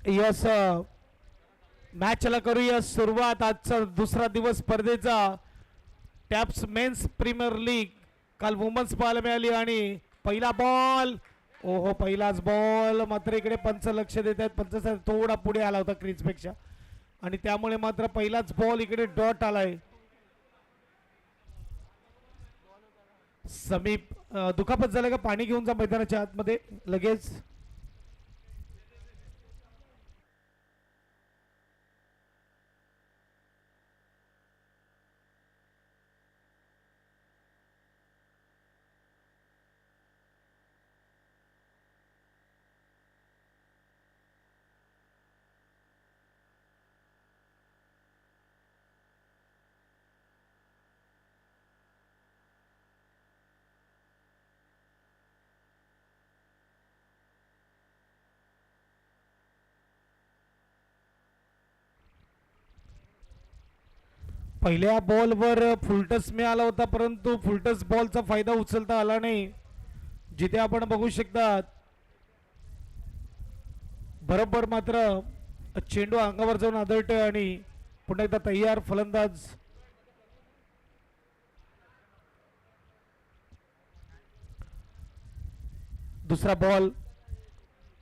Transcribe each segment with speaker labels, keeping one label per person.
Speaker 1: Yes मॅचला करूया सुरुवात. आजचा दुसरा दिवस स्पर्धेचा. टॅप्स मेन्स प्रीमियर लीग काल वुमन्स पाहायला मिळाली आणि पहिला बॉल. ओहो पहिलाच बॉल. मात्र इकडे पंच लक्ष देत आहेत. पंच थोडा पुढे आला होता क्रीजपेक्षा आणि त्यामुळे मात्र पहिलाच बॉल इकडे डॉट आलाय. समीप दुखापत झालं का? पाणी घेऊन जा मैदानाच्या आतमध्ये लगेच. पहिल्या बॉलवर फुलटस मिळाला होता परंतु फुलटस बॉलचा फायदा उचलता आला नाही. जिथे आपण बघू शकता बरोबर मात्र चेंडू अंगावर जाऊन आदळतोय आणि पुन्हा एकदा तयार फलंदाज. दुसरा बॉल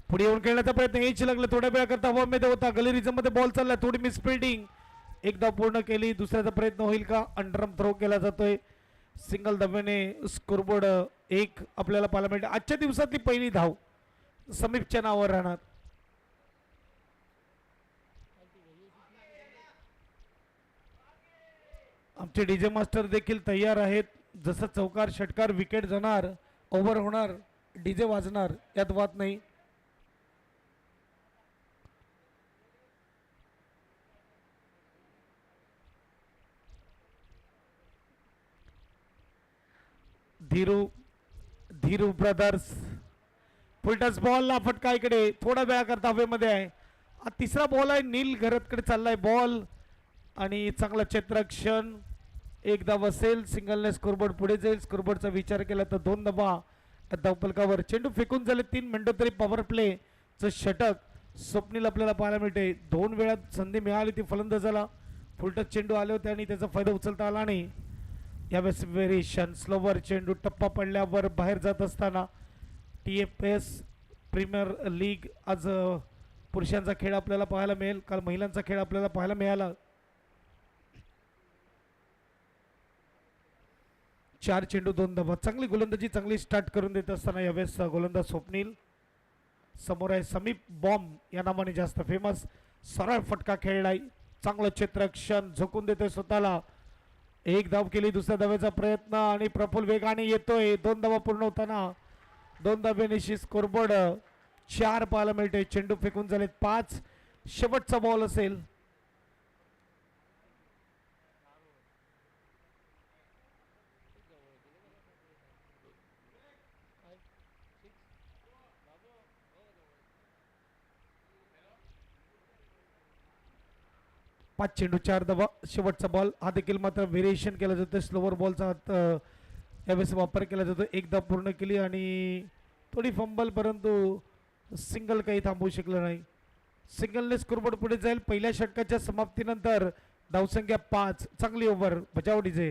Speaker 1: पुढे येऊन खेळण्याचा प्रयत्न यायची लागला. थोड्या वेळा करता हवामध्ये होता. गलेरिझम मध्ये बॉल चालला. थोडी मिसफिल्डिंग एकदा पूर्ण केली. दुसऱ्याचा प्रयत्न होईल का? अंडरम थ्रो केला जातोय. सिंगल धावेने स्कोरबोर्ड एक आपल्याला पाहायला मिळते. आजच्या दिवसातली पहिली धाव समीपच्या नावावर राहणार. आमचे डीजे मास्टर देखील तयार आहेत. जसं चौकार षटकार विकेट जाणार ओव्हर होणार डीजे वाजणार यात वाद नाही. Dhiru Dhiru brothers. Full toss ball ला फटका इकडे थोडा वेळा करता हवेमध्ये आहे. तिसरा बॉल आहे. नील घरतकडे चाललाय बॉल आणि चांगला क्षेत्ररक्षण. एक धाव असेल. सिंगलने स्कोरबोर्ड पुढे जाईल. स्कोरबोर्डचा विचार केला तर 2 धावा धावफलकावर. चेंडू फेकून झाले 3 मिनिटं तरी पॉवर प्ले चं षटक स्वप्नील आपल्याला पाहायला मिळते. 2 वेळा संधी मिळाली ती फलंदाजाला. फुलटस चेंडू आले होते आणि त्याचा फायदा उचलता आला नाही. यावेळेस व्हेरिएशन स्लोवर चेंडू टप्पा पडल्यावर बाहेर जात असताना TFS प्रीमियर लीग आज पुरुषांचा खेळ आपल्याला पाहायला मिळेल. काल महिलांचा खेळ आपल्याला पाहायला मिळाला. 4 चेंडू 2 धावा. चांगली गोलंदाजी चांगली स्टार्ट करून देत असताना यावेळेस गोलंदाज स्वप्नील. समोर आहे समीप बॉम्ब या नावाने जास्त फेमस. सरळ फटका खेळलाय. चांगलं क्षेत्ररक्षण झोकून देतोय स्वतःला. एक धाव केली. दुसऱ्या धावेचा प्रयत्न आणि प्रफुल वेगाने येतोय. 2 धावा पूर्ण होताना 2 धाब्यानिशी स्कोरबोर्ड 4 पाहायला मिळते. चेंडू फेकून झालेत 5. शेवटचा बॉल असेल. पाच चेंडू 4 धावा. शेवटचा बॉल. हा देखील मात्र व्हेरिएशन केलं जातं. स्लोवर बॉलचा यावेळेस वापर केला जातो. एकदा पूर्ण केली आणि थोडी फंबल परंतु सिंगल काही थांबवू शकलं नाही. सिंगलने स्कोरबोर्ड पुढे जाईल. पहिल्या षटकाच्या समाप्तीनंतर धावसंख्या 5. चांगली ओव्हर बजाव डीजे.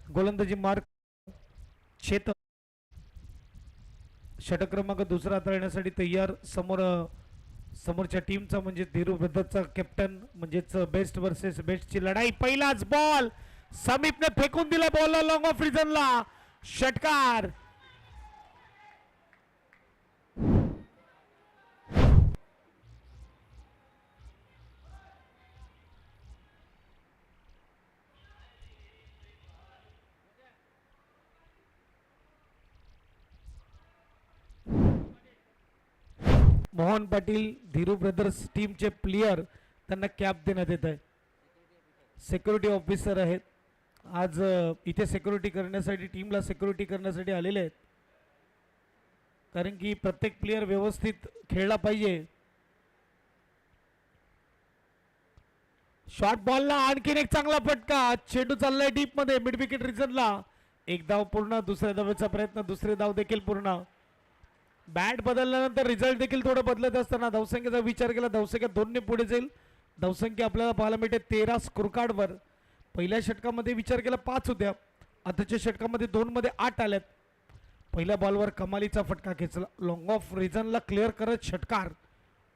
Speaker 1: गोलंदाजी मार्क चेतन षटक क्रमांक दुसरा हाताळण्यासाठी तयार. समोरच्या टीमचा म्हणजे धीरू ब्रदरचा कॅप्टन म्हणजेच बेस्ट वर्सेस बेस्टची लढाई. पहिलाच बॉल समीपने फेकून दिला बॉलला लॉंग ऑफ रिजनला. षटकार. मोहन पाटील धीरू ब्रदर्स टीमचे प्लेयर त्यांना कॅप देण्यात येत आहे. सिक्युरिटी ऑफिसर आहेत आज इथे सिक्युरिटी करण्यासाठी टीमला सिक्युरिटी करण्यासाठी आलेले आहेत. कारण की प्रत्येक प्लेयर व्यवस्थित खेळला पाहिजे. शॉर्ट बॉलला आणखीन एक चांगला फटका. चेंडू चाललाय डीप मध्ये मिड विकेट रिजनला. एक धाव पूर्ण. दुसऱ्या धावेचा प्रयत्न. दुसरे धाव देखील पूर्ण. बॅट बदलल्यानंतर रिझल्ट देखील थोडं बदलत असताना धावसंख्येचा विचार केला. धावसंख्या 2 ने पुढे जाईल. धावसंख्या आपल्याला पाहायला मिळते 13 स्कोरकार्डवर. पहिल्या षटकामध्ये विचार केला 5 होत्या. आताच्या षटकामध्ये 2 मध्ये 8 आल्यात. पहिल्या बॉलवर कमालीचा फटका खेचला. लॉंग ऑफ रिजनला क्लिअर करत षटकार.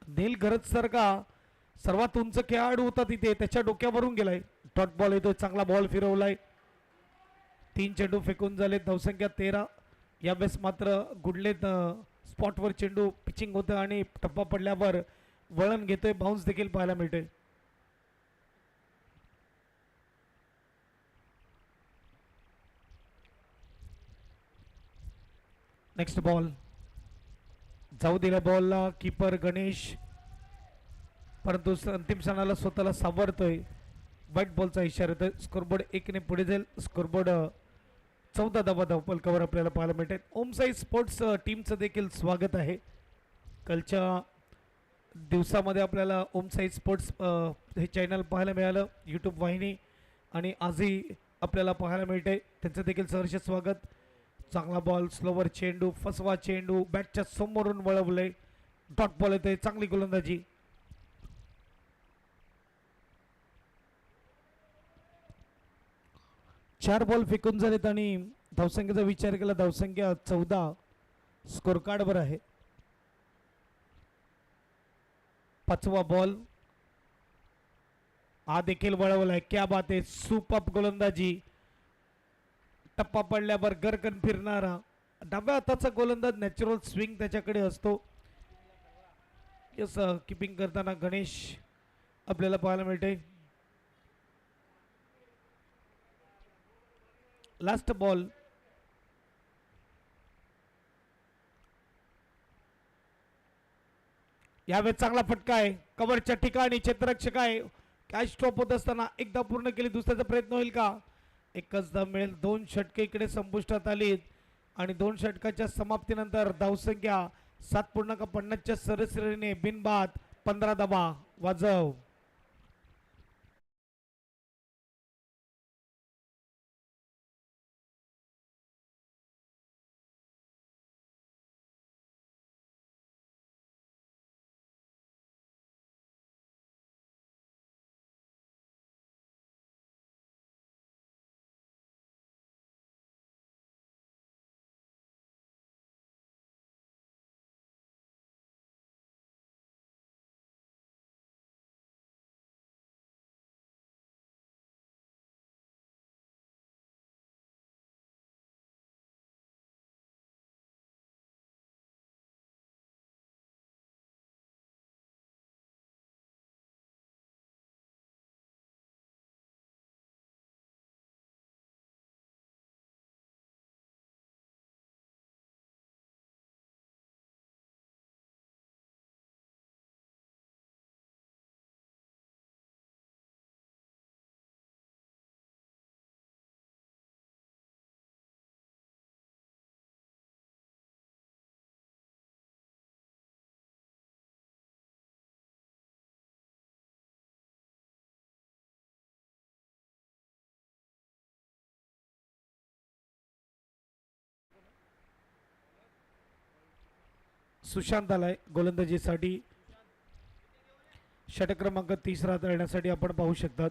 Speaker 1: नील घरत सारखा सर्वात उंच खेळाडू होता तिथे त्याच्या डोक्यावरून गेलाय. डॉट बॉल येतोय. चांगला बॉल फिरवलाय. 3 चेंडू फेकून झाले. धावसंख्या 13. यावेळेस मात्र गुडले स्पॉटवर चेंडू पिचिंग होतं आणि टप्पा पडल्यावर वळण घेतोय. बाउन्स देखील पाहायला मिळते. नेक्स्ट बॉल जाऊ दिला बॉलला कीपर गणेश. परंतु अंतिम क्षणाला स्वतःला सावरतोय. व्हाईट बॉलचा इशारा येतोय. स्कोरबोर्ड 1 ने पुढे जाईल. स्कोरबोर्ड 14 धावा धावपलकावर आपल्याला पाहायला मिळते. ओम साई स्पोर्ट्स टीमचं देखील स्वागत आहे. कालच्या दिवसामध्ये आपल्याला ओम साई स्पोर्ट्स हे चॅनल पाहायला मिळालं यूट्यूब वाहिनी आणि आजही आपल्याला पाहायला मिळते. त्यांचं देखील सहर्ष स्वागत. चांगला बॉल स्लोवर चेंडू फसवा चेंडू बॅटच्या समोरून वळवले. डॉट बॉल येते. चांगली गोलंदाजी. चार बॉल फेकून झालेत आणि धावसंख्येचा विचार केला. धावसंख्या 14 स्कोर कार्डवर आहे. 5वा बॉल हा देखील वळवलाय. क्या बात आहे. सुपर गोलंदाजी. टप्पा पडल्यावर गरकन फिरणारा डाव्या हाताचा गोलंदाज. नॅचरल स्विंग त्याच्याकडे असतो. यस किपिंग करताना गणेश आपल्याला पाहायला मिळते. लास्ट बॉल यावेळेस चांगला फटका आहे. कव्हरच्या ठिकाणी क्षेत्ररक्षक आहे. कॅच स्टॉप होत असताना एकदा पूर्ण केली. दुसऱ्याचा प्रयत्न होईल का? एकच धाव मिळेल. 2 षटके इकडे संपुष्टात आलीत आणि 2 षटकाच्या समाप्तीनंतर धावसंख्या 7.50च्या सरासरीने बिनबाद 15 धावा. वाजव. सुशांत आलाय गोलंदाजीसाठी. षटक क्रमांक 30 हाताळण्यासाठी आपण पाहू शकतात.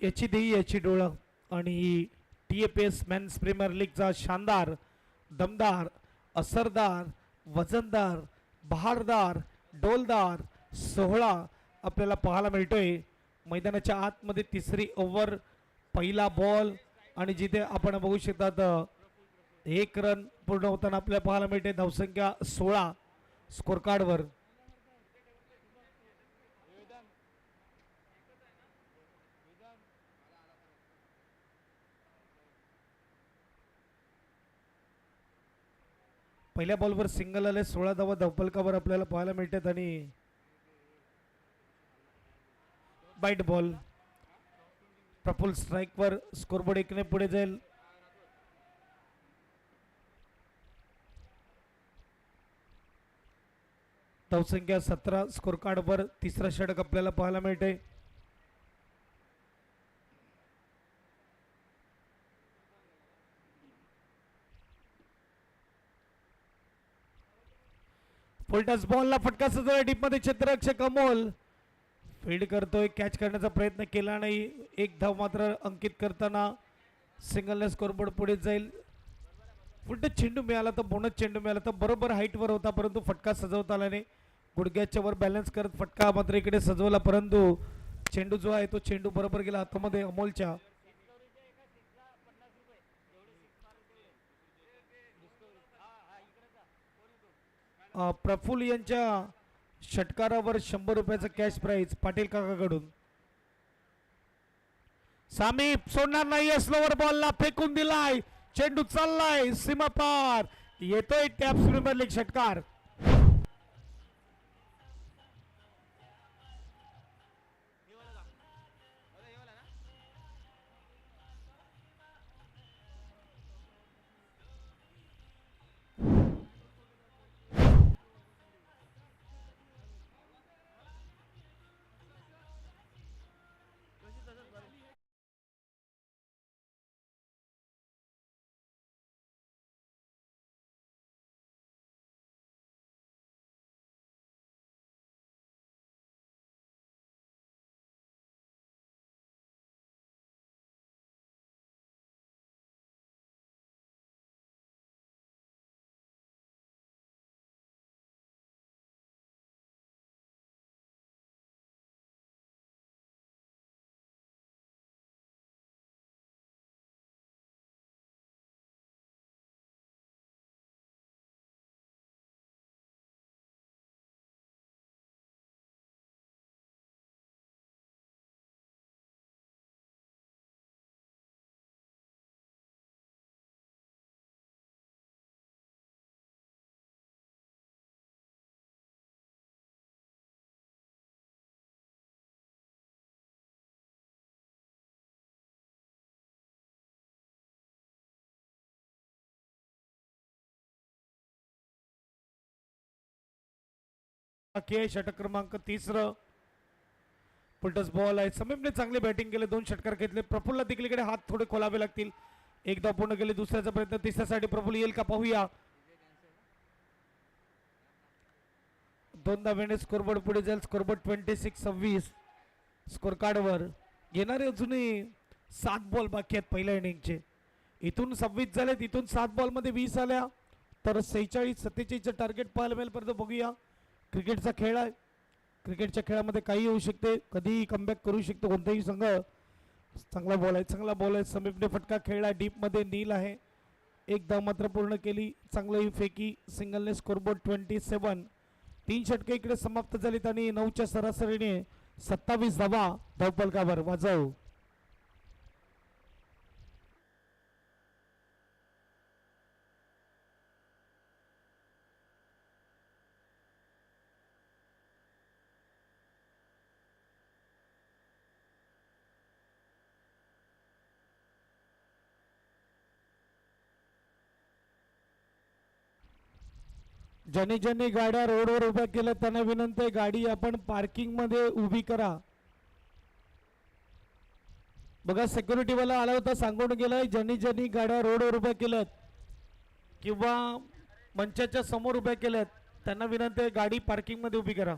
Speaker 1: याची देई याची डोळं आणि TAPS मेन्स प्रीमियर लीगचा शानदार दमदार असरदार वजनदार बहारदार डोलदार सोहळा आपल्याला पाहायला मिळतोय. मैदानाच्या आतमध्ये तिसरी ओव्हर पहिला बॉल आणि जिथे आपण बघू शकतात 1 रन पूर्ण होताना आपल्याला पाहायला मिळते. धावसंख्या 16 स्कोर कार्डवर. पहिल्या बॉलवर सिंगल आले 16 धावा धावपलकावर आपल्याला पाहायला मिळतात आणि बाईट बॉल प्रफुल स्ट्राईकवर स्कोरबोर्ड 1 ने पुढे जाईल. धावसंख्या 17 स्कोर कार्डवर तिसरा षटक आपल्याला पाहायला मिळते. फुलटस बॉलला फटका सजवला डीप मध्ये क्षेत्ररक्षक अमोल फील्ड करतोय. कॅच करण्याचा प्रयत्न केला नाही. 1 धाव मात्र अंकित करताना सिंगलने स्कोरबोर्ड पुढे जाईल. फुलटच चेंडू मिळाला तर बोनस चेंडू मिळाला तर बरोबर हाईटवर होता परंतु फटका सजवता आला नाही. गुडघ्याच्या वर बॅलन्स करत फटका मात्र इकडे सजवला परंतु चेंडू जो आहे तो चेंडू बरोबर गेला हातामध्ये अमोलच्या. प्रफुल यांच्या षटकारावर 100 रुपयाचा कॅश प्राइज पाटील काकाकडून. सामीप सोडणार नाही. स्लोवर बॉलला फेकून दिलाय. चेंडू चाललाय सीमा पार. येतोय टॅप्स प्रीमियर लीग षटकार. षटक क्रमांक 30. फुलटस बॉल आहे. समीपने चांगले बॅटिंग केले. 2 षटकार घेतले. प्रफुलला तिकडे हात थोडे खोलावे लागतील. 1 धाव पूर्ण केले. दुसऱ्याचा प्रयत्न तिसऱ्यासाठी प्रफुल येईल का पाहूया. 2 धावेने स्कोरबोर्ड पुढे जाईल. स्कोरबोर्ड 26-26 स्कोर कार्डवर. येणारे अजूनही 7 बॉल बाकी आहेत पहिल्या इनिंगचे. इथून 26 झालेत. इथून 7 बॉल मध्ये 20 आल्या तर 46-47 टार्गेट पाहायला मिळेल. परंतु बघूया. क्रिकेटचा खेळ आहे. क्रिकेटच्या खेळामध्ये काही होऊ शकते. कधीही कमबॅक करू शकतो कोणताही संघ. चांगला बॉल आहे. चांगला बॉल आहे. समीपने फटका खेळला. डीप मध्ये नील आहे. 1 धाव मात्र पूर्ण केली. चांगली फेकी. सिंगलने स्कोरबोर्ड 27. 3 षटके इकडे समाप्त झालीत आणि 9च्या सरासरीने 27 धावा धावपलकावर. वाजव. ज्यांनी ज्यांनी गाड्या रोडवर उभ्या केल्या त्यांना विनंती आहे गाडी आपण पार्किंग मध्ये उभी करा. बघा सिक्युरिटी वाला आला होता सांगून गेलाय ज्यांनी ज्यांनी गाड्या रोडवर उभ्या केल्यात किंवा मंचाच्या समोर उभ्या केल्यात त्यांना विनंती आहे गाडी पार्किंग मध्ये उभी करा.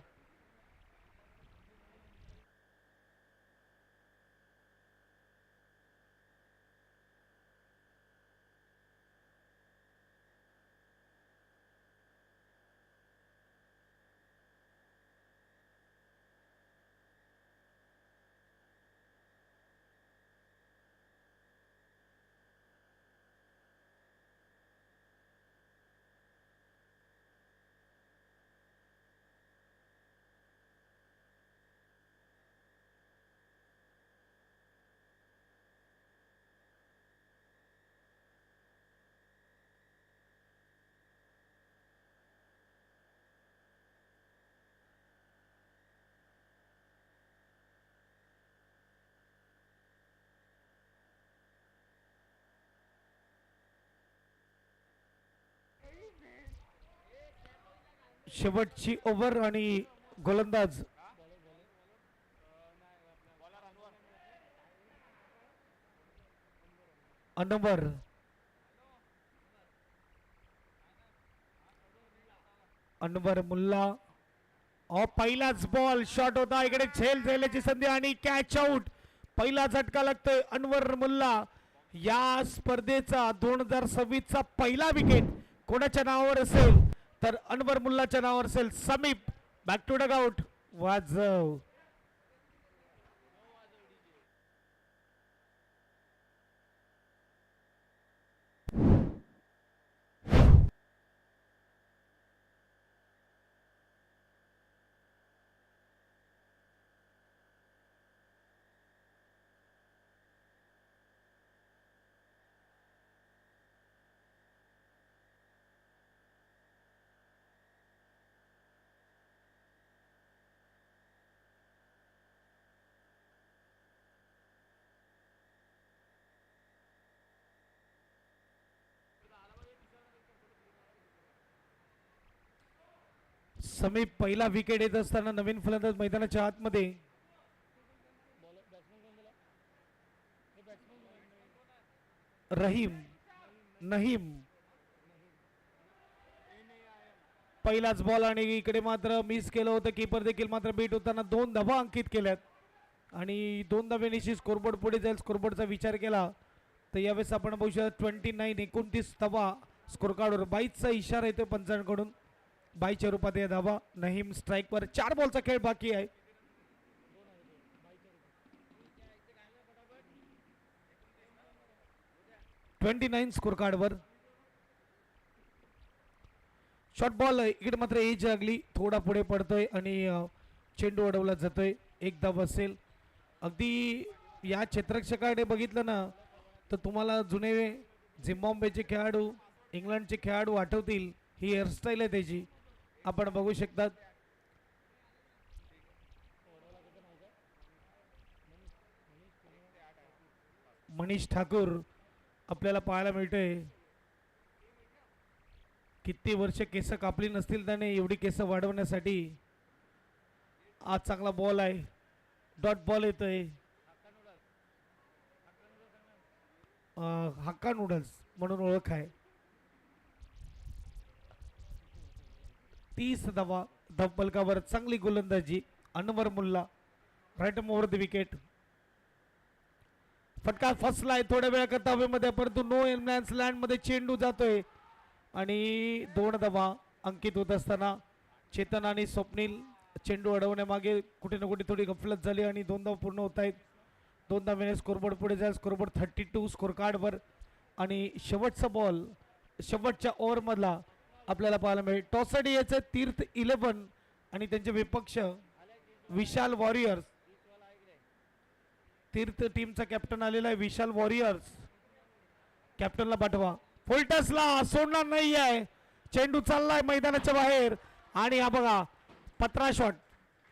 Speaker 1: शेवटची ओव्हर आणि गोलंदाज अनवर अनवर मुल्ला. पहिलाच बॉल शॉट होता इकडे झेल झेलची संधी आणि कॅच आउट. पहिला झटका लागतोय अनवर मुल्ला. या स्पर्धेचा 2026 चा पहिला विकेट कोणाच्या नावावर असेल तर अनवर मुल्लाच्या नावावर असेल. समीप बॅक टू डगआउट. वाजव. समीप पहिला विकेट येत असताना नवीन फलंदाज मैदानाच्या आतमध्ये. रहीम नहीम. पहिलाच बॉल आणि इकडे मात्र मिस केलं होतं. कीपर देखील मात्र बीट होताना 2 धावा अंकित केल्यात आणि 2 धाव्यांनी स्कोरबोर्ड पुढे जाईल. स्कोरबोर्डचा विचार केला तर यावेळेस आपण बघू शकतो 29 धावा स्कोर कार्डवर. 22चा इशारा येतो पंचांकडून. 22च्या रूपात या धावा. नहीम स्ट्राईकवर. 4 बॉलचा खेळ बाकी आहे. स्कोर कार्डवर. शॉर्ट बॉल इकडे मात्र एज लागली. थोडा पुढे पडतोय आणि चेंडू अडवला जातोय. एक धाव असेल. अगदी या क्षेत्ररक्षकाकडे बघितलं ना तर तुम्हाला जुने झिम्बाब्वेचे खेळाडू, इंग्लंडचे खेळाडू आठवतील. ही हेअरस्टाईल आहे त्याची. आपण बघू शकतात. मनीष ठाकूर आपल्याला पाहायला मिळतोय. किती वर्ष केस कापली नसतील त्याने एवढी केस वाढवण्यासाठी. आज चांगला बॉल आहे. डॉट बॉल येतोय. हक्का नूडल्स म्हणून ओळख आहे. 30 धावा धबलकावर. चांगली गोलंदाजी Anwar Mulla. Right over the wicket. फटका फसलाय थोड्या वेळा करता हवेमध्ये परंतु नो एम्बुलन्स लँड मध्ये चेंडू जातोय आणि 2 धावा अंकित होत असताना चेतन आणि स्वप्नील चेंडू अडवण्यामागे कुठे ना कुठे थोडी गफलत झाली आणि 2 धावा पूर्ण होत आहेत. 2 धाव्याने स्कोरबोर्ड पुढे जाईल. स्कोरबोर्ड 32 स्कोर कार्डवर आणि शेवटचा बॉल शेवटच्या ओव्हर मधला आपल्याला पाहायला मिळेल. टॉसडी याचे तीर्थ 11 आणि त्यांचे विपक्ष विशाल वॉरियर्स. तीर्थ टीमचा कॅप्टन आलेला आहे विशाल वॉरियर्स. कॅप्टनला पाठवा. फुलटसला सोडणार नाही आहे. चेंडू चाललाय मैदानाच्या बाहेर आणि हा बघा पत्रा शॉट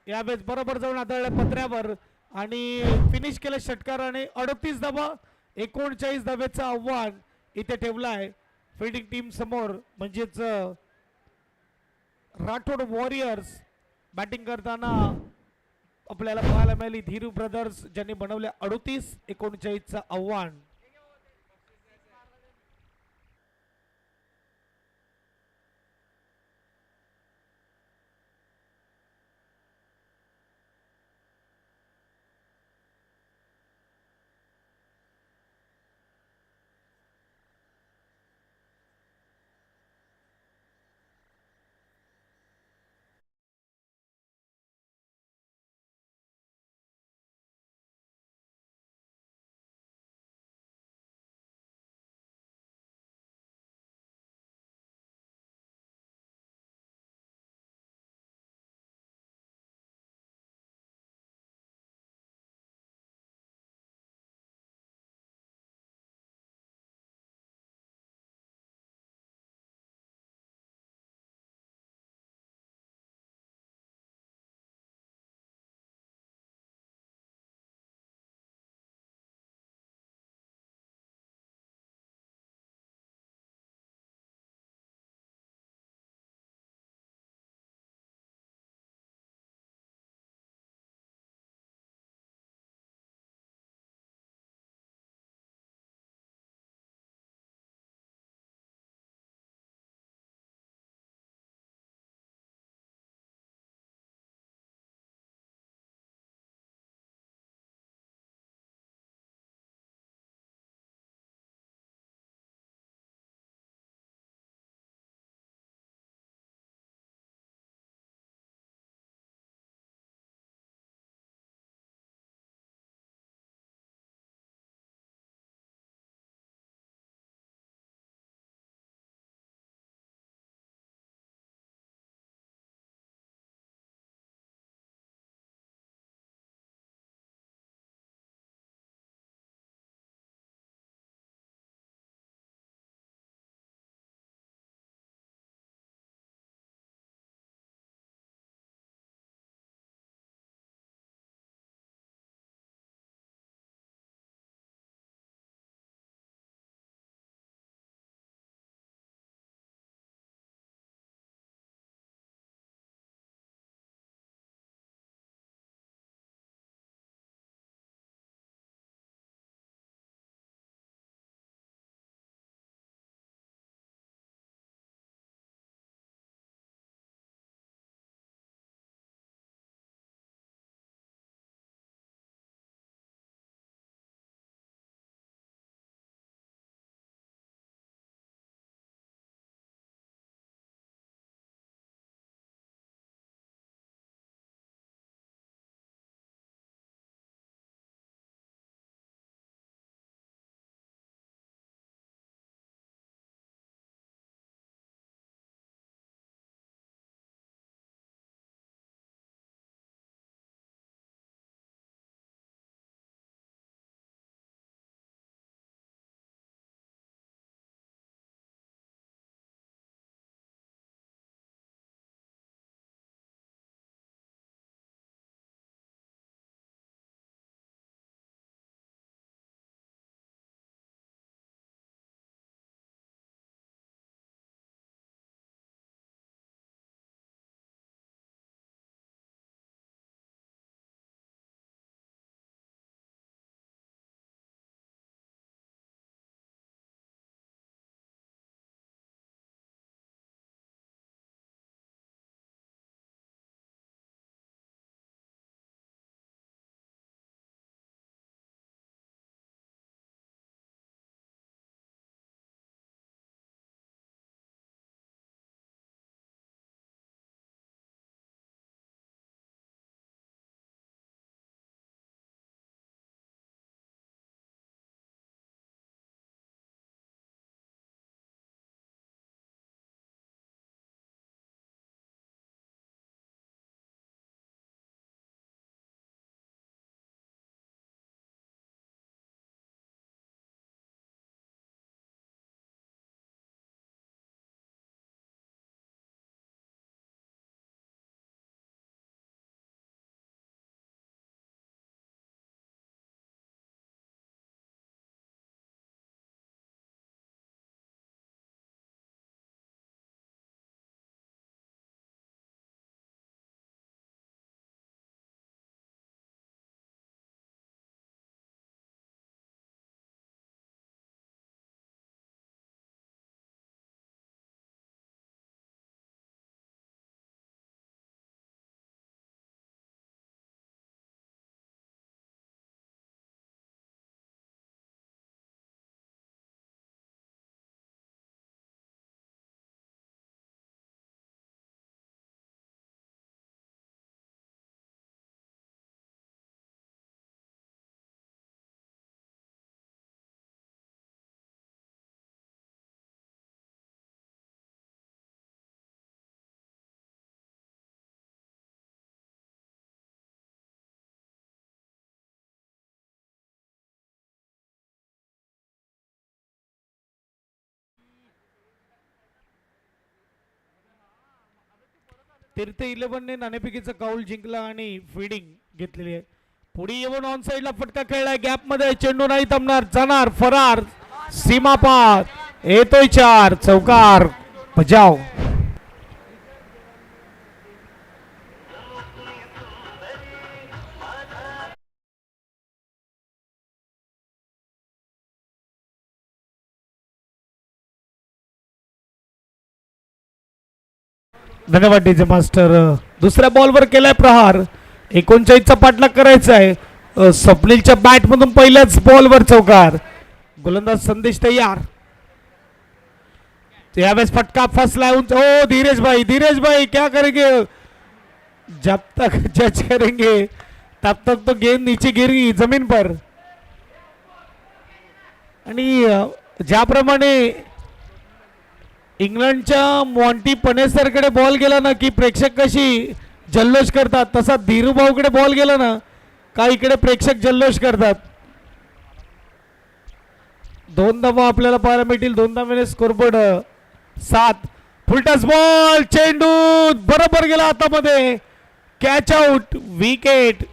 Speaker 1: यावेळेस बरोबर जाऊन आदळल्या पत्र्यावर आणि फिनिश केलं षटकाराने. 38 धावा 39 धावेचं आव्हान इथे ठेवलं आहे फिल्डिंग टीम समोर. म्हणजेच राठोड वॉरियर्स बॅटिंग करताना आपल्याला पाहायला मिळाली धीरू ब्रदर्स ज्यांनी बनवल्या 38-39चं आव्हान. तीर्थ 11ने नाणेफेकीचा कौल जिंकला आणि फिडिंग घेतलेली आहे. पुढे येऊन ऑन साइडला फटका खेळलाय, गॅप मध्ये चेंडू नाही थांबणार, जाणार फरार, सीमा पार, येतोय 4, चौकार बजाव. धन्यवाद डीजे मास्टर. दुसऱ्या बॉलवर केलाय प्रहार, 39चा पाठलाग करायचा आहे. स्वप्नीलच्या बॅट मधून पहिल्याच बॉलवर चौकार. गोलंदाज संदेश तयार. यावेळेस फटका फसला. ओ धीरेज भाई क्या करेंगे, जब तक जज करेंगे तब तक तो गेंद नीचे गिरी जमीन पर. आणि ज्याप्रमाणे इंग्लंडच्या मॉन्टी पनेसरकडे बॉल गेला ना की प्रेक्षक कशी जल्लोष करतात, तसा धीरूभाऊकडे बॉल गेला ना का इकडे प्रेक्षक जल्लोष करतात. 2 धावा आपल्याला पाहायला मिळतील. 2 धावेने स्कोरबोर्ड 7. फुलटॉस बॉल, चेंडू बरोबर गेला हातामध्ये, कॅच आउट, विकेट.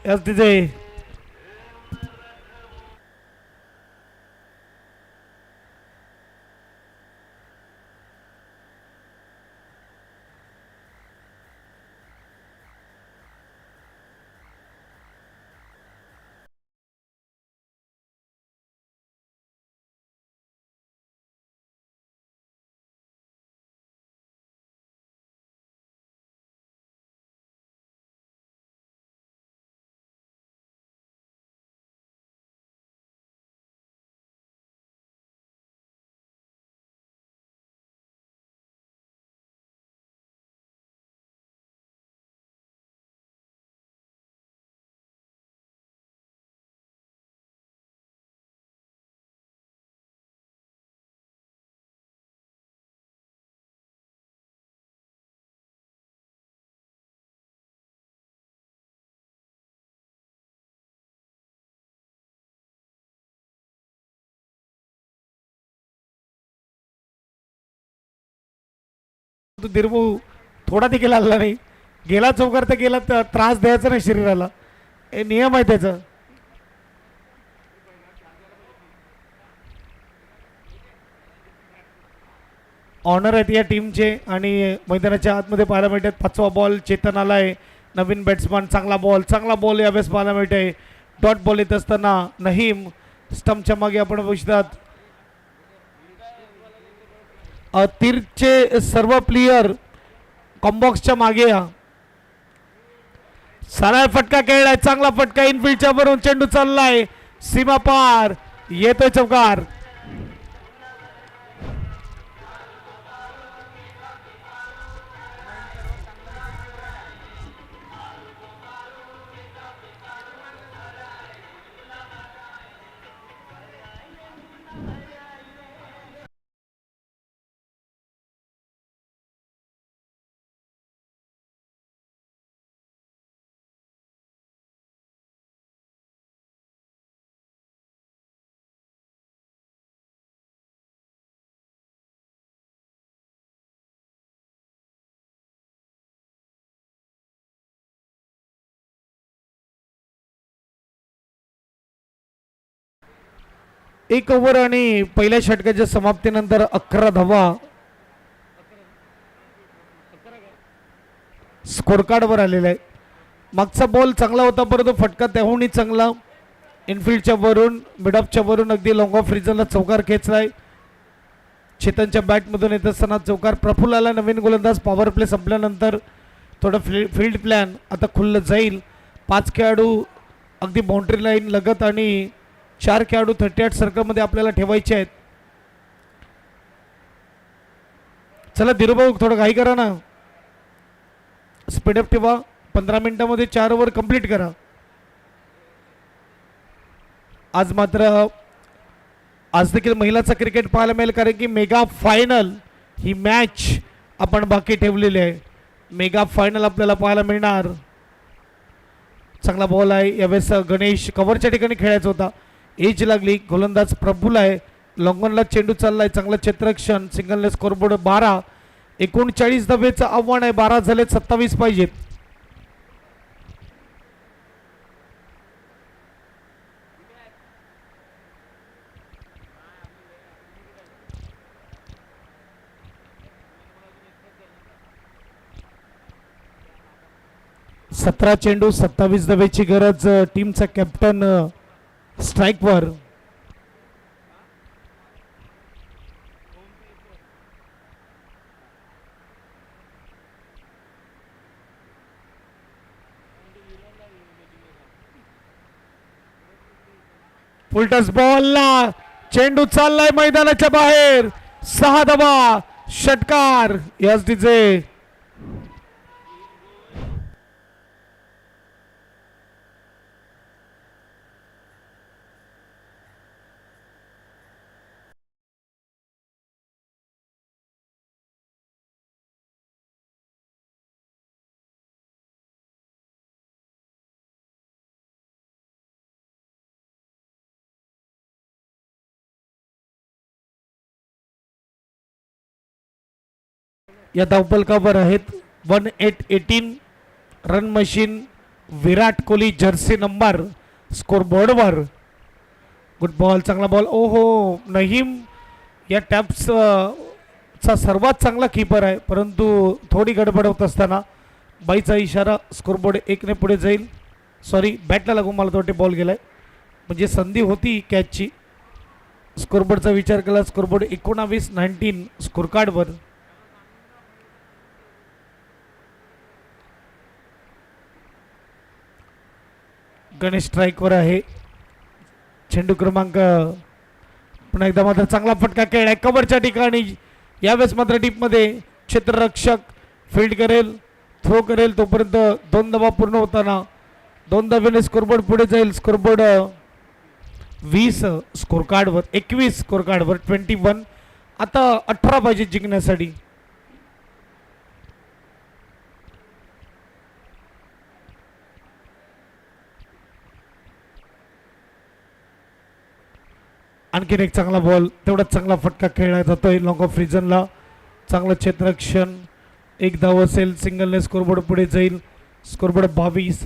Speaker 1: तिचे धीरूभाऊ थोडा देखील हल्ला नाही, गेला चौकार तर गेला, त्रास द्यायचा नाही शरीराला, हे नियम आहे त्याचा. ऑनर आहेत या टीमचे. आणि मैदानाच्या आतमध्ये पाहायला मिळतात. 5वा बॉल चेतन आलाय, नवीन बॅट्समन. चांगला बॉल यावेळेस पाहायला मिळते. डॉट बॉल येत असताना नहीम स्टंपच्या मागे आपण बघतात. तीरचे सर्व प्लेयर कॉम्बॉक्सच्या मागे या. सरळ फटका खेळलाय, चांगला फटका इनफिल्डच्या वरून, चेंडू चाललाय सीमा पार, येतोय चौकार. एक ओव्हर आणि पहिल्या षटकाच्या समाप्तीनंतर 11 धावा स्कोर कार्डवर आलेला आहे. मागचा बॉल चांगला होता, परंतु फटका त्याहूनही चांगला इनफिल्डच्या वरून, मिड ऑफच्या वरून अगदी लॉंग ऑफ रिजनला चौकार खेचलाय. चेतनच्या बॅटमधून येत असताना चौकार. प्रफुल्लाला नवीन गोलंदाज. पॉवर प्ले संपल्यानंतर थोडं फील्ड प्लॅन आता खुल्लं जाईल. 5 खेळाडू अगदी बाउंड्री लाईन लगत आणि 4 खेळाडू 38 सर्कलमध्ये आपल्याला ठेवायचे आहेत. चला धीरूभाऊ थोडं घाई करा ना, स्पीडअप ठेवा. 15 मिनिटांमध्ये 4 ओव्हर कंप्लीट करा. आज देखील महिलांचा क्रिकेट पाहायला मिळेल, कारण की मेगा फायनल ही मॅच आपण बाकी ठेवलेली आहे. मेगा फायनल आपल्याला पाहायला मिळणार. चांगला बॉल आहे यावेळेस. गणेश कव्हरच्या ठिकाणी खेळायचा होता, एज लागली. गोलंदाज प्रफुल्ल आहे. लॉंगॉनला चेंडू चाललाय, चांगलं क्षेत्ररक्षण. सिंगलने स्कोरबोर्ड 12. 39 धावेचं आव्हान आहे. 12 झाले, 27 पाहिजेत. सतरा चेंडू 27 धावेची गरज. टीमचा कॅप्टन स्ट्राईकवर. फुलटस बॉलला चेंडू चाललाय मैदानाच्या बाहेर. 6 धावा, षटकार. याच तिचे या धावपलकावर आहेत 1818 run machine Virat Kohli Jersey number score बोर्डवर. गुड बॉल, चांगला बॉल. ओहो, नहीम या टॅप्स चा सर्वात चांगला कीपर आहे, परंतु थोडी गडबड होत असताना बाईचा इशारा. स्कोरबोर्ड 1 ने पुढे जाईल. सॉरी, बॅटला लागून मला तो बॉल गेलाय, म्हणजे संधी होती कॅचची. स्कोरबोर्डचा विचार केला. स्कोरबोर्ड 19-19 स्कोर कार्डवर. गणेश स्ट्राईकवर आहे. चेंडू क्रमांक पुन्हा एकदा मात्र चांगला फटका खेळलाय कव्हरच्या ठिकाणी. यावेळेस मात्र टीपमध्ये क्षेत्ररक्षक फील्ड करेल, थ्रो करेल. तोपर्यंत 2 धावा पूर्ण होताना 2 धावेने स्कोरबोर्ड पुढे जाईल. स्कोरबोर्ड 20 स्कोर कार्डवर, 21 स्कोर कार्डवर. 21. आता 18 पाहिजे जिंकण्यासाठी. आणखीन एक चांगला बॉल, तेवढाच चांगला फटका खेळला जातोय लॉंग ऑफ रिजनला. चांगलं क्षेत्ररक्षण. 1 धाव असेल, सिंगलने स्कोरबोर्ड पुढे जाईल. स्कोरबोर्ड 22.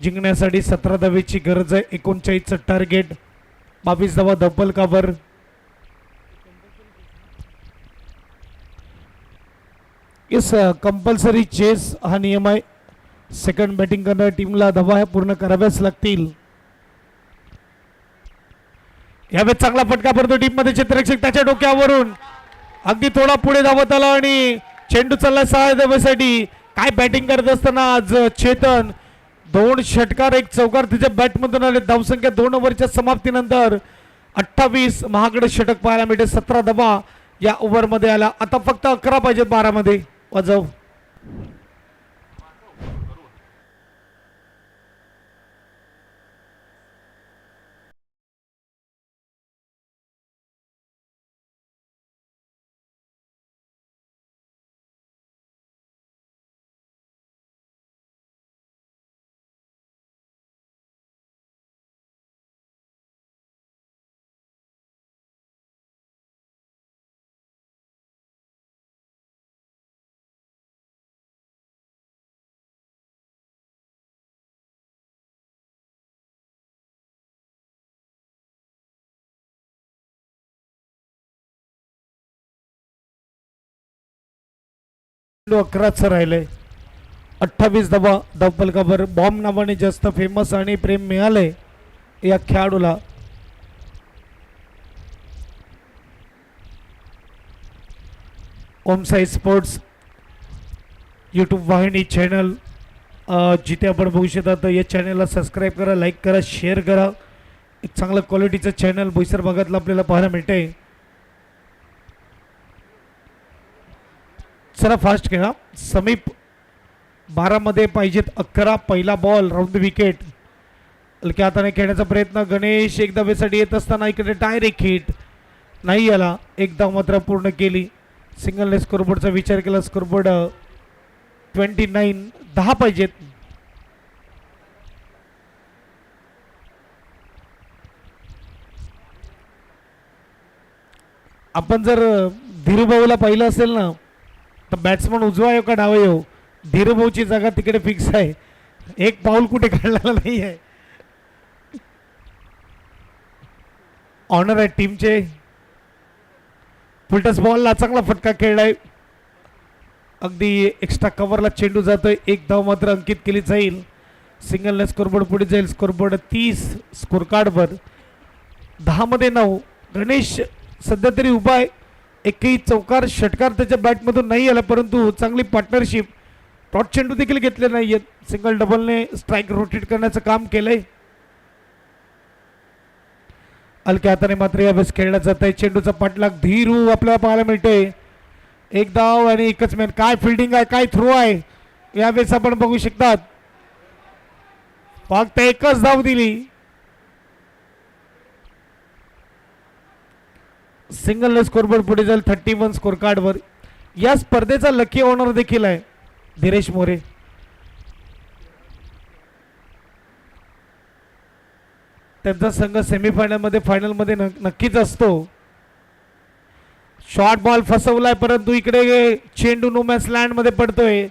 Speaker 1: जिंकण्यासाठी 17 धावेची गरज आहे. 39चं टार्गेट. 22 धावा धपलकावर. येस, कंपल्सरी चेस हा नियम आहे. सेकंड बॅटिंग करणाऱ्या टीमला धावा पूर्ण कराव्याच लागतील. यावेळेस चांगला फटका पडतो टीममध्ये. क्षेत्ररक्षक त्याच्या डोक्यावरून अगदी थोडा पुढे धावत आला आणि चेंडू चालला 6 धावेसाठी. काय बॅटिंग करत असताना आज चेतन. 2 षटकार, 1 चौकार तिच्या बॅटमधून आले. धावसंख्या 2 ओव्हरच्या समाप्तीनंतर 28 महागडे षटक पाहायला मिळते. 17 धावा या ओव्हरमध्ये आला. आता फक्त 11 पाहिजेत 12 मध्ये. वाजव. चेंडू 11च राहिले. 28 धावा धावपलकावर. बॉम्ब नावाने जास्त फेमस आणि प्रेम मिळाले या खेळाडूला. ओम साई स्पोर्ट्स यूट्यूब वाहिनी चॅनल जिथे आपण बघू शकता, तर या चॅनलला सबस्क्राईब करा, लाईक करा, शेअर करा. एक चांगलं क्वालिटीचं चॅनल बोईसर भागातलं आपल्याला पाहायला मिळते. चला फास्ट खेळा. समीप 12 मध्ये पाहिजेत 11. पहिला बॉल राऊंड द विकेट. हलक्या हाताने खेळण्याचा प्रयत्न. गणेश 1 धावेसाठी येत असताना इकडे डायरेक्ट हिट नाही आला. 1 धाव मात्र पूर्ण केली. सिंगलने स्कोरबोर्डचा विचार केला. स्कोरबोर्ड 29. 10 पाहिजेत. आपण जर धीरूभाऊला पाहिलं असेल ना, तर बॅट्समन उजवा येऊ का डावा येऊ, धीरूभाऊची जागा तिकडे फिक्स आहे, एक पाऊल कुठे काढलेला नाही आहे. ऑनर आहे टीमचे. फुलटस बॉलला चांगला फटका खेळलाय, अगदी एक्स्ट्रा कव्हरला चेंडू जातोय. एक धाव मात्र अंकित केली जाईल. सिंगलने स्कोरबोर्ड पुढे जाईल. स्कोरबोर्ड 30 स्कोर कार्डवर 10 मध्ये 9. गणेश सध्या तरी उभा आहे. एकही चौकार षटकार त्याच्या बॅटमधून नाही आला, परंतु चांगली पार्टनरशिप, टॉट चेंडू देखील घेतले नाही आहेत. सिंगल डबलने स्ट्राईक रोटेट करण्याचं काम केलंय. हलक्या हाताने मात्र यावेळेस खेळला जात आहे. चेंडूचा पाठलाग धीरू आपल्याला पाहायला मिळतोय. एक धाव आणि एकच मॅन. काय फिल्डिंग आहे, काय थ्रो आहे यावेळेस आपण बघू शकतात. फक्त एकच धाव दिली. सिंगल स्कोरबोर्ड पुढे जाईल 31 स्कोर कार्डवर. या स्पर्धेचा लकी ओनर देखील आहे धीरेश मोरे. त्यांचा संघ सेमीफायनल मध्ये फायनल मध्ये नक्कीच असतो. शॉर्ट बॉल फसवलाय, परंतु इकडे चेंडू नो मॅच लँड मध्ये पडतोय.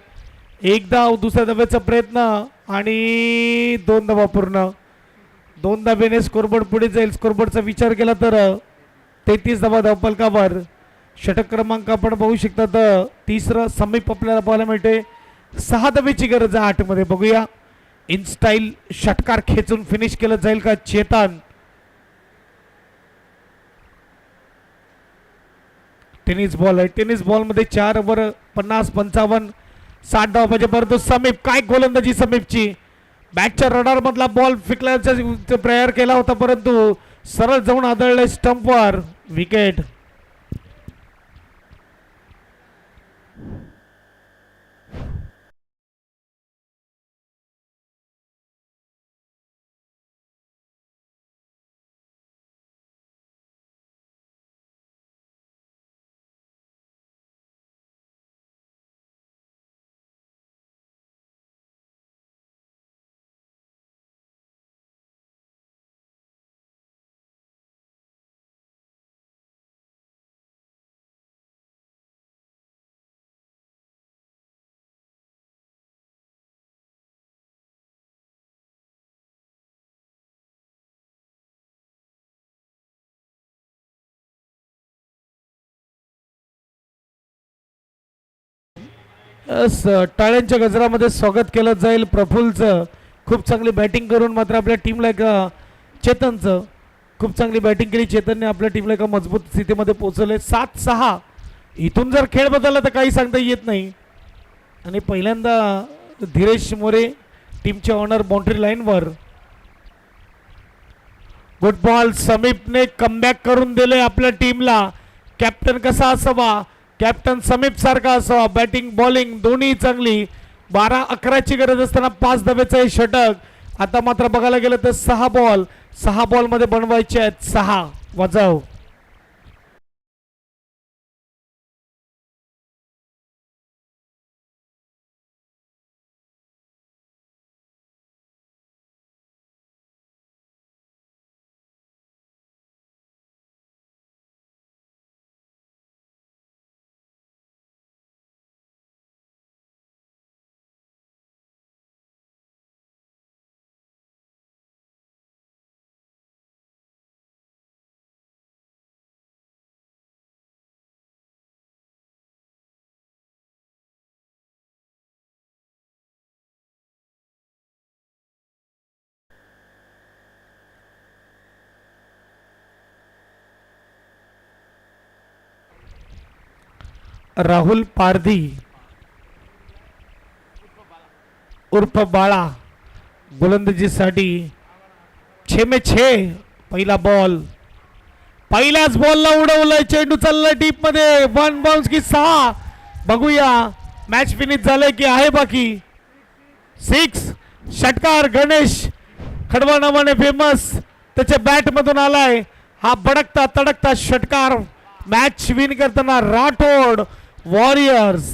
Speaker 1: एक धाव, दुसऱ्या धावेचा प्रयत्न आणि 2 धावा पूर्ण. 2 धावेने स्कोरबोर्ड पुढे जाईल. स्कोरबोर्डचा विचार केला तर 33 धावा धावफलकावर. षटक क्रमांक आपण बघू शकता. तर तिसरं समीप आपल्याला पाहायला मिळते. 6 धावेची गरज आहे 8 मध्ये. बघूया इन स्टाईल षटकार खेचून फिनिश केलं जाईल का चेतन. टेनिस बॉल आहे. टेनिस बॉल मध्ये 4 ओव्हर 50 55 60 धाव पाहिजे, परंतु समीप काय गोलंदाजी समीपची. बॅटच्या रडार मधला बॉल फेकण्याचा प्रयास केला होता, परंतु सरळ जाऊन आदळले स्टंपवर. विकेट. टाळ्यांच्या गजरामध्ये स्वागत केलं जाईल प्रफुल्लचं. खूप चांगली बॅटिंग करून मात्र आपल्या टीमला एका चेतनचं खूप चांगली बॅटिंग केली. चेतनने आपल्या टीमला एका मजबूत स्थितीमध्ये पोहोचवले. 7-6. इथून जर खेळ बदलला तर काही सांगता येत नाही. आणि पहिल्यांदा धीरेश मोरे टीमच्या ऑनर बाउंड्री लाईनवर. Good ball. समीपने कमबॅक करून दिले आपल्या टीमला. कॅप्टन कसा असावा, कॅप्टन समीप सारखा असावा. बॅटिंग बॉलिंग दोन्ही चांगली. 12-11ची गरज असताना 5 धावेचं हे षटक. आता मात्र बघायला गेलं तर 6 बॉल मध्ये बनवायचे आहेत 6. वाजव. राहुल पारधी उर्फ बाळा गोलंदाजीसाठी 6 में 6. पहिला बॉल. पहिल्याच बॉलला उडवलंय. चेंडू चाललाय डीप मध्ये. 1 बाउन्स की 6. बघूया मॅच फिनिश झालंय की आहे बाकी. 6. षटकार. गणेश खडवा नावाने फेमस त्याच्या बॅट मधून आलाय हा बडकता तडकता षटकार. मॅच विन करताना राठोड वॉरियर्स.